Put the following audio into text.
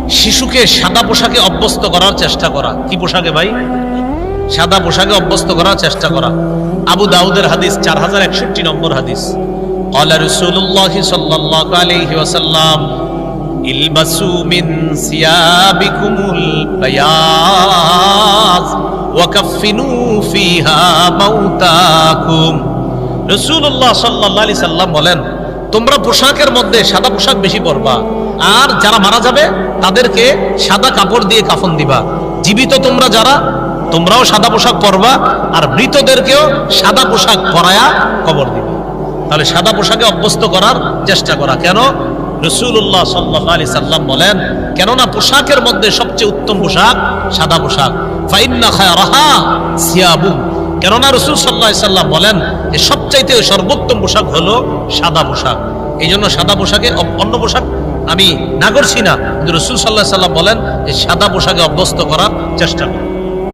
শিশুকে সাদা পোশাকে অভ্যস্ত করার চেষ্টা করা। কি পোশাকে ভাই? সাদা পোশাকে অভ্যস্ত করার চেষ্টা করা। আবু দাউদের হাদিস 4061 নম্বর হাদিস। ক্বালা রাসূলুল্লাহ সাল্লাল্লাহু আলাইহি ওয়াসাল্লাম ইলবাসু মিন সিয়াবিকুমুল বায়াজ ওয়া কাফফিনু ফিহা মাউতাকুম। রাসূলুল্লাহ সাল্লাল্লাহু আলাইহি সাল্লাম বলেন, তোমরা পোশাকের মধ্যে সাদা পোশাক বেশি পরবা, আর যারা মারা যাবে তাদেরকে সাদা কাপড় দিয়ে কাফন দিবা। জীবিত তোমরা যারা, তোমরাও সাদা পোশাক পরবা, আর মৃতদেরকেও সাদা পোশাক পরায়া কবর দিবা। তাহলে সাদা পোশাকে অভ্যস্ত করার চেষ্টা করা। কেন? রাসূলুল্লাহ সাল্লাল্লাহু আলাইহি সাল্লাম বলেন, কেননা পোশাকের মধ্যে সবচেয়ে উত্তম পোশাক সাদা পোশাক। ফাইন্না খায়রাহা সিয়াবু, কেননা রাসূল সাল্লাল্লাহু আলাইহি সাল্লাম বলেন যে সবচাইতে সর্বোত্তম পোশাক হলো সাদা পোশাক। এই জন্য সাদা পোশাকে, অন্য পোশাক আমি না করছি না, কিন্তু রাসূল সাল্লাল্লাহু আলাইহি সাল্লাম বলেন যে সাদা পোশাকে অভ্যস্ত করার চেষ্টা করো।